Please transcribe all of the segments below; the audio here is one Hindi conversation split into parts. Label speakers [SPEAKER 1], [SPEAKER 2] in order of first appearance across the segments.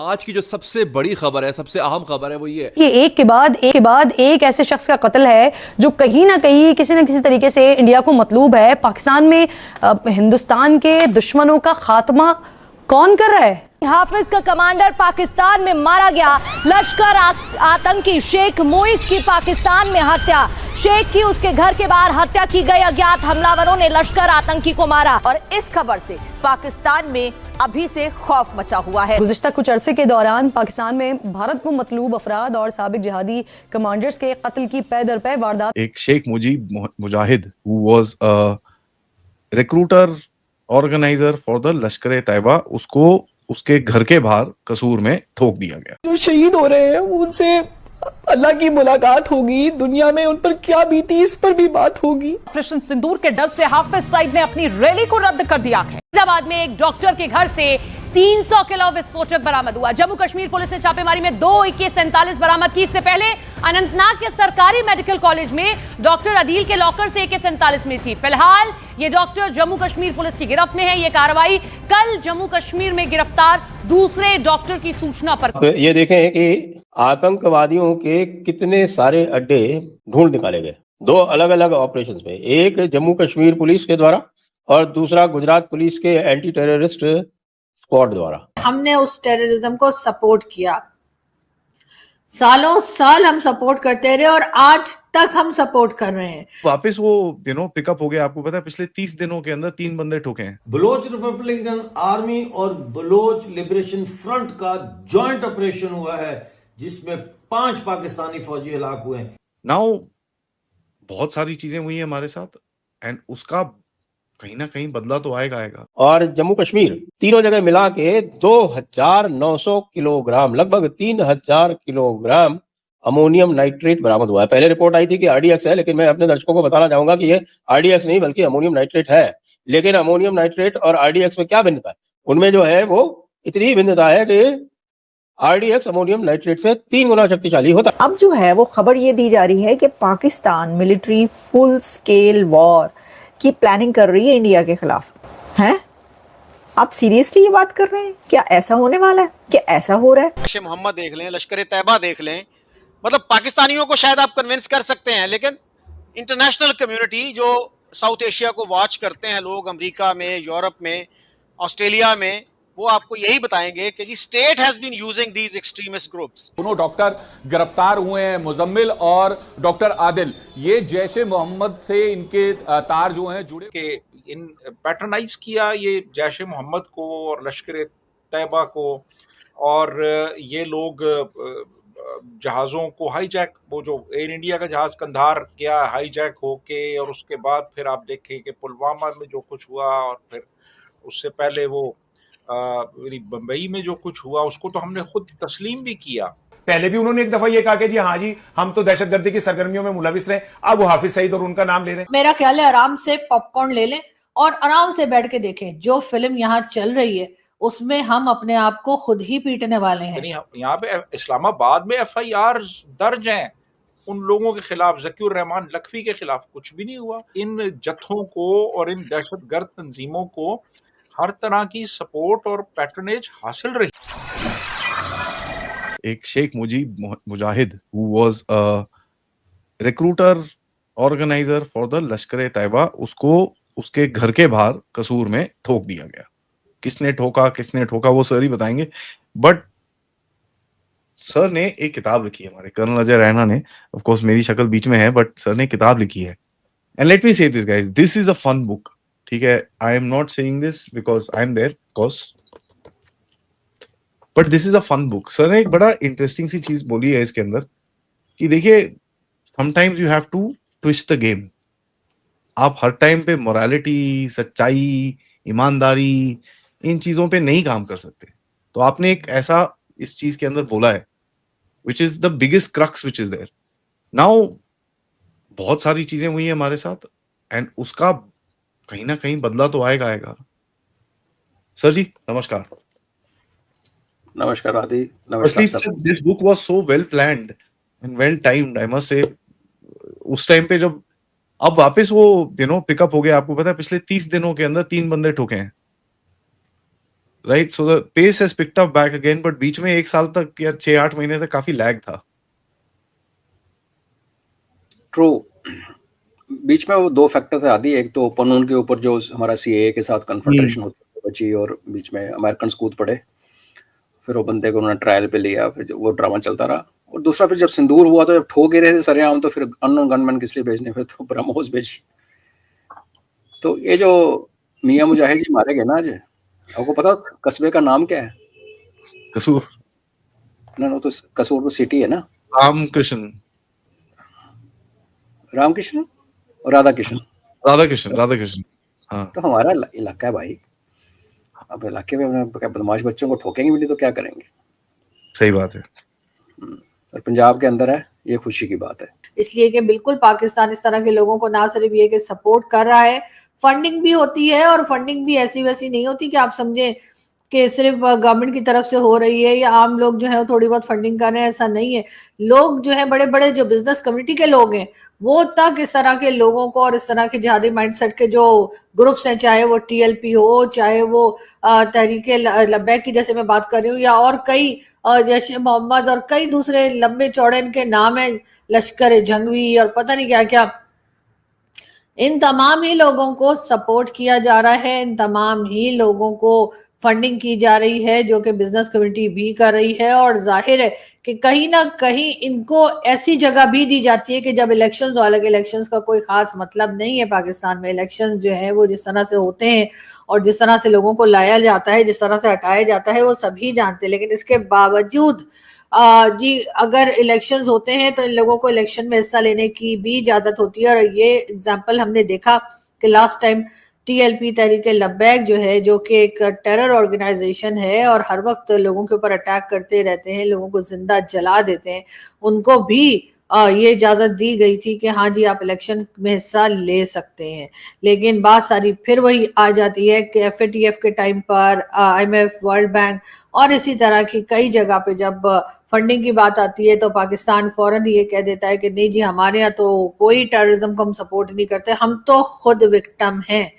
[SPEAKER 1] आज की जो सबसे बड़ी खबर है, सबसे अहम खबर है, वो ये
[SPEAKER 2] एक के बाद एक ऐसे शख्स का कत्ल है जो कहीं ना कहीं किसी न किसी तरीके से इंडिया को मतलूब है। पाकिस्तान में हिंदुस्तान के दुश्मनों का खात्मा कौन कर रहा है?
[SPEAKER 3] हाफिज का कमांडर पाकिस्तान में मारा गया। लश्कर आतंकी शेख मुइज की पाकिस्तान में हत्या। शेख की उसके घर के बाहर हत्या की गई। अज्ञात हमलावरों ने लश्कर आतंकी को मारा।
[SPEAKER 4] और इस खबर से पाकिस्तान में अभी से खौफ मचा हुआ है।
[SPEAKER 2] गुज़िश्ता कुछ अरसे के दौरान पाकिस्तान में भारत को मतलूब अफराद और साबिक जिहादी कमांडर्स के कत्ल की पै दर पै वारदात।
[SPEAKER 5] एक Sheikh Mujahid who was a recruiter organiser for the Lashkar e Taiba, उसको उसके घर के बाहर कसूर में ठोक दिया गया।
[SPEAKER 6] जो शहीद हो रहे हैं उनसे अल्लाह की मुलाकात होगी, दुनिया में उन पर क्या बीती इस पर भी बात होगी।
[SPEAKER 4] ऑपरेशन सिंदूर के डर से हाफिज सईद ने अपनी रैली को रद्द कर दिया है।
[SPEAKER 3] फरीदाबाद में एक डॉक्टर के घर से 300 किलो विस्फोटक बरामद हुआ। जम्मू कश्मीर पुलिस ने छापेमारी में 2 AK-47 बरामद की। इससे पहले अनंतनाग के सरकारी मेडिकल कॉलेज में डॉक्टर अदील के लॉकर से AK-47 मिली थी। फिलहाल ये डॉक्टर जम्मू कश्मीर पुलिस की गिरफ्त में है। ये कार्रवाई कल जम्मू कश्मीर में गिरफ्तार दूसरे डॉक्टर की सूचना पर।
[SPEAKER 7] ये देखें कि आतंकवादियों के कितने सारे अड्डे ढूंढ निकाले गए 2 अलग अलग ऑपरेशंस में। एक जम्मू कश्मीर पुलिस के द्वारा और दूसरा गुजरात पुलिस के एंटी टेररिस्ट स्क्वाड द्वारा।
[SPEAKER 8] हमने उस टेररिज्म को सपोर्ट किया, सालों साल हम सपोर्ट करते रहे और आज तक हम सपोर्ट कर रहे हैं।
[SPEAKER 5] वापस वो पिकअप हो गया। आपको पता है पिछले 30 दिनों के अंदर 3 बंदे ठोके हैं।
[SPEAKER 9] बलोच रिपब्लिकन आर्मी और बलोच लिबरेशन फ्रंट का जॉइंट ऑपरेशन हुआ है जिसमें 5 पाकिस्तानी फौजी हलाक हुए हैं।
[SPEAKER 5] नाउ बहुत सारी चीजें हुई हैं हमारे साथ एंड उसका कहीं ना कहीं बदला तो आएगा। और
[SPEAKER 7] जम्मू कश्मीर तीनों जगह मिला के 2900 किलोग्राम, लगभग 3000 किलोग्राम अमोनियम नाइट्रेट बरामद हुआ है। पहले रिपोर्ट आई थी कि RDX है, लेकिन मैं अपने दर्शकों को बताना चाहूंगा कि ये RDX नहीं बल्कि अमोनियम नाइट्रेट है। लेकिन अमोनियम नाइट्रेट और RDX में क्या भिन्नता है? उनमें जो है वो इतनी भिन्नता है कि RDX अमोनियम नाइट्रेट से 3 गुना शक्तिशाली होता है।
[SPEAKER 10] अब जो है वो खबर ये दी जा रही है कि Pakistan military full scale war की प्लानिंग कर रही है इंडिया के खिलाफ। हैं? आप सीरियसली ये बात कर रहे हैं? क्या ऐसा होने वाला है? क्या ऐसा हो रहा है?
[SPEAKER 11] जैश मोहम्मद देख लें, लश्कर ए तैयबा देख लें, मतलब पाकिस्तानियों को शायद आप कन्विंस कर सकते हैं, लेकिन इंटरनेशनल कम्युनिटी जो साउथ एशिया को वॉच करते हैं लोग, अमेरिका में, यूरोप में, ऑस्ट्रेलिया में, वो आपको यही बताएंगे कि जी state has been using these extremist groups.
[SPEAKER 12] दोनों डॉक्टर गिरफ्तार हुए हैं, मुजम्मिल और डॉक्टर आदिल। ये जैश ए मोहम्मद से इनके तार जो हैं जुड़े के इन पैटर्नाइज किया ये जैश ए मोहम्मद को और लश्कर ए तैयबा को। और ये लोग जहाज़ों को हाईजैक, वो जो एयर इंडिया का जहाज़ कंधार गया हाईजैक होके, और उसके बाद फिर आप देखें कि पुलवामा में जो कुछ हुआ और फिर उससे पहले वो बंबई में जो कुछ हुआ उसको तो हमने खुद तस्लीम भी किया।
[SPEAKER 13] पहले भी उन्होंने एक दफा ये कहा कि जी हाँ जी हम तो दहशतगर्दी की सरगर्मियों में मुलविस रहे। अब वो हाफिज सईद और उनका नाम ले रहे हैं।
[SPEAKER 8] मेरा ख्याल है आराम से पॉपकॉर्न ले लें और आराम से बैठ के देखें। जो फिल्म यहाँ चल रही है उसमें हम अपने आप को खुद ही पीटने वाले हैं।
[SPEAKER 12] यहाँ पे इस्लामाबाद में FIR दर्ज हैं उन लोगों के खिलाफ। ज़कीउर रहमान लखवी के खिलाफ कुछ भी नहीं हुआ। इन जत्थों को और इन दहशतगर्द तंजीमों को हर तरह की सपोर्ट और पैटर्नेज हासिल रही।
[SPEAKER 5] एक Sheikh Mujahid who was a recruiter organiser for the Lashkar e Taiba, उसको उसके घर के बाहर कसूर में ठोक दिया गया। किसने ठोका वो सर ही बताएंगे। बट सर ने एक किताब लिखी है, हमारे कर्नल अजय रैना ने। ऑफ कोर्स मेरी शक्ल बीच में है, बट सर ने किताब लिखी है। And let me say this guys, this is a fun book. ठीक है, I am not saying this because I am there of course, but this is a fun book. Sir ने एक बड़ा इंटरेस्टिंग सी चीज बोली है इसके अंदर कि देखिए sometimes you have to twist the game. आप हर टाइम पे मोरालिटी, सच्चाई, ईमानदारी, इन चीजों पे नहीं काम कर सकते। तो आपने एक ऐसा इस चीज के अंदर बोला है which is the biggest crux which is there. Now बहुत सारी चीजें हुई हैं हमारे साथ एंड उसका कहीं ना कहीं बदला तो आएगा। सर जी नमस्कार।
[SPEAKER 7] नमस्कार आदि। नमस्कार।
[SPEAKER 5] This book was so well planned and well timed, I must say. उस टाइम पे जब अब वापस वो पिकअप हो गया, आपको पता है पिछले 30 दिनों के अंदर 3 बंदे ठोके हैं। Right? So the pace has picked up back again, but बीच में 1 साल तक या 6-8 महीने तक काफी लैग था।
[SPEAKER 14] ट्रू। बीच में वो 2 फैक्टर थे आदि, एक तो कानून के ऊपर जो हमारा सीएए के साथ कन्फ्रंटेशन होती बची और बीच में अमेरिकन कूद पड़े, फिर वो बंदे को उन्होंने ट्रायल पे लिया, फिर वो ड्रामा चलता रहा। और दूसरा फिर जब सिंदूर हुआ तो जब ठोक गिरे थे सरेआम, तो फिर अननोन गनमैन किस लिए भेजने, फिर तो ब्रह्मोस भेजी। तो ये जो मियां मुजाहिद जी मारे गए ना आज, आपको पता कस्बे का नाम क्या है?
[SPEAKER 5] कसूर।
[SPEAKER 14] ना तो कसूर तो सिटी है ना।
[SPEAKER 5] रामकृष्ण
[SPEAKER 14] और राधा कृष्ण। हाँ। तो हमारा इलाका है भाई, अब इलाके में बदमाश बच्चों को ठोकेंगे भी नहीं तो क्या करेंगे?
[SPEAKER 5] सही बात है।
[SPEAKER 14] और पंजाब के अंदर है, ये खुशी की बात है।
[SPEAKER 8] इसलिए कि बिल्कुल पाकिस्तान इस तरह के लोगों को ना सिर्फ ये कि सपोर्ट कर रहा है, फंडिंग भी होती है, और फंडिंग भी ऐसी वैसी नहीं होती कि आप समझे कि सिर्फ गवर्नमेंट की तरफ से हो रही है या आम लोग जो है थोड़ी बहुत फंडिंग कर रहे हैं, ऐसा नहीं है। लोग जो है बड़े बड़े जो बिजनेस कम्युनिटी के लोग हैं, वो तक इस तरह के लोगों को और इस तरह के जिहादी माइंडसेट के जो ग्रुप्स हैं, चाहे वो टीएलपी हो, चाहे वो तहरीके लब्बैक की जैसे मैं बात कर रही हूँ, या और कई जैश मोहम्मद और कई दूसरे लंबे चौड़े इनके नाम है, लश्कर जंगवी और पता नहीं क्या क्या, इन तमाम ही लोगों को सपोर्ट किया जा रहा है, इन तमाम ही लोगों को फंडिंग की जा रही है, जो कि बिजनेस कम्युनिटी भी कर रही है। और जाहिर है कि कहीं ना कहीं इनको ऐसी जगह भी दी जाती है कि जब इलेक्शंस हो, हालांकि इलेक्शंस का कोई खास मतलब नहीं है पाकिस्तान में, इलेक्शंस जो है वो जिस तरह से होते हैं और जिस तरह से लोगों को लाया जाता है, जिस तरह से हटाया जाता है, वो सभी जानते हैं। लेकिन इसके बावजूद जी अगर इलेक्शंस होते हैं तो इन लोगों को इलेक्शन में हिस्सा लेने की भी इजाजत होती है। और ये एग्जाम्पल हमने देखा कि लास्ट टाइम टीएलपी तहरीके लब्बैक जो है, जो कि एक टेरर ऑर्गेनाइजेशन है और हर वक्त लोगों के ऊपर अटैक करते रहते हैं, लोगों को जिंदा जला देते हैं, उनको भी ये इजाजत दी गई थी कि हाँ जी आप इलेक्शन में हिस्सा ले सकते हैं। लेकिन बात सारी फिर वही आ जाती है कि एफएटीएफ के टाइम पर आईएमएफ, वर्ल्ड बैंक और इसी तरह की कई जगह पे जब फंडिंग की बात आती है तो पाकिस्तान फौरन ये कह देता है कि नहीं जी हमारे यहाँ तो कोई टेररिज्म को हम सपोर्ट नहीं करते, हम तो खुद विक्टिम हैं।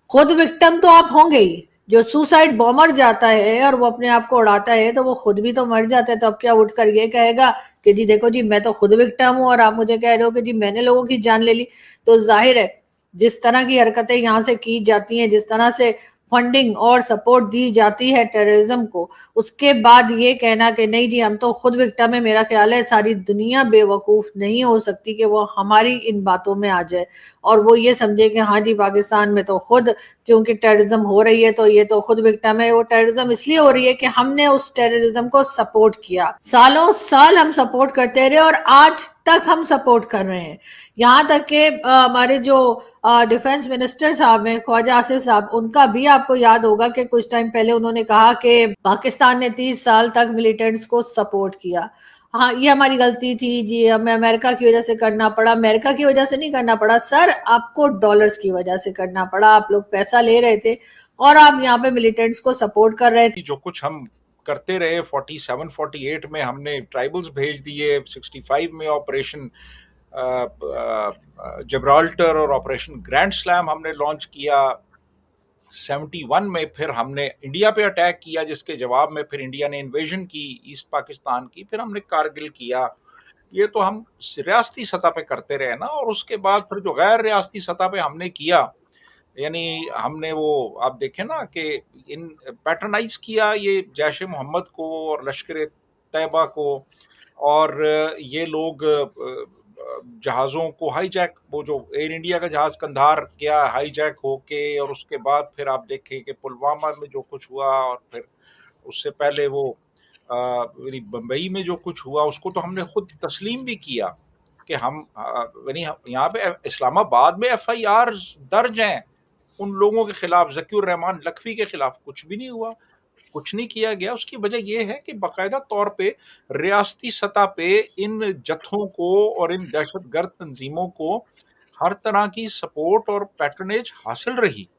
[SPEAKER 8] खुद विक्टिम तो आप होंगे ही, जो सुसाइड बॉम्बर जाता है और वो अपने आप को उड़ाता है तो वो खुद भी तो मर जाता है, तो अब क्या उठकर ये कहेगा कि जी देखो जी मैं तो खुद विक्टिम हूँ और आप मुझे कह रहे हो कि जी मैंने लोगों की जान ले ली। तो जाहिर है जिस तरह की हरकतें यहाँ से की जाती हैं, जिस तरह से फंडिंग और सपोर्ट दी जाती है टेररिज्म को, उसके बाद ये कहना कि नहीं जी हम तो खुद विक्टिम है, मेरा ख्याल है सारी दुनिया बेवकूफ नहीं हो सकती कि वो हमारी इन बातों में आ जाए और वो ये समझे कि हाँ जी पाकिस्तान में तो खुद क्योंकि टेररिज्म हो रही है तो ये तो खुद विक्टिम है। वो टेररिज्म इसलिए हो रही है कि हमने उस टेररिज्म को सपोर्ट किया, सालों साल हम सपोर्ट करते रहे और आज तक हम सपोर्ट कर रहे हैं। यहाँ तक कि हमारे जो डिफेंस मिनिस्टर साहब हैं ख्वाजा आसिफ साहब, उनका भी आपको याद होगा कि कुछ टाइम पहले उन्होंने कहा कि पाकिस्तान ने 30 साल तक मिलिटेंट्स को सपोर्ट किया। हाँ ये हमारी गलती थी जी, हमें अमेरिका की वजह से करना पड़ा। अमेरिका की वजह से नहीं करना पड़ा सर, आपको डॉलर्स की वजह से करना पड़ा। आप लोग पैसा ले रहे थे और आप यहाँ पे मिलिटेंट्स को सपोर्ट कर रहे थे।
[SPEAKER 12] जो कुछ हम करते रहे 47-48 में हमने ट्राइबल्स भेज दिए, 65 में ऑपरेशन जिब्राल्टर और ऑपरेशन ग्रैंड स्लैम हमने लॉन्च किया, 71 में फिर हमने इंडिया पे अटैक किया जिसके जवाब में फिर इंडिया ने इन्वेजन की ईस्ट पाकिस्तान की, फिर हमने कारगिल किया। ये तो हम रियासती सतह पे करते रहे ना, और उसके बाद फिर जो गैर रियासती सतह पे हमने किया, यानी हमने वो आप देखें ना कि इन पैटर्नाइज किया ये जैश मोहम्मद को और लश्कर तैयबा को, और ये लोग जहाज़ों को हाईजैक, वो जो एयर इंडिया का जहाज़ कंधार गया हाईजैक होके, और उसके बाद फिर आप देखें कि पुलवामा में जो कुछ हुआ और फिर उससे पहले वो बम्बई में जो कुछ हुआ उसको तो हमने खुद तस्लीम भी किया कि हम यानी यहाँ पे इस्लामाबाद में FIR दर्ज हैं उन लोगों के खिलाफ, ज़कीउर रहमान लखवी के खिलाफ कुछ भी नहीं हुआ, कुछ नहीं किया गया। उसकी वजह यह है कि बाकायदा तौर पे रियासती सतह पे इन जत्थों को और इन दहशतगर्द तंजीमों को हर तरह की सपोर्ट और पैट्रनेज हासिल रही।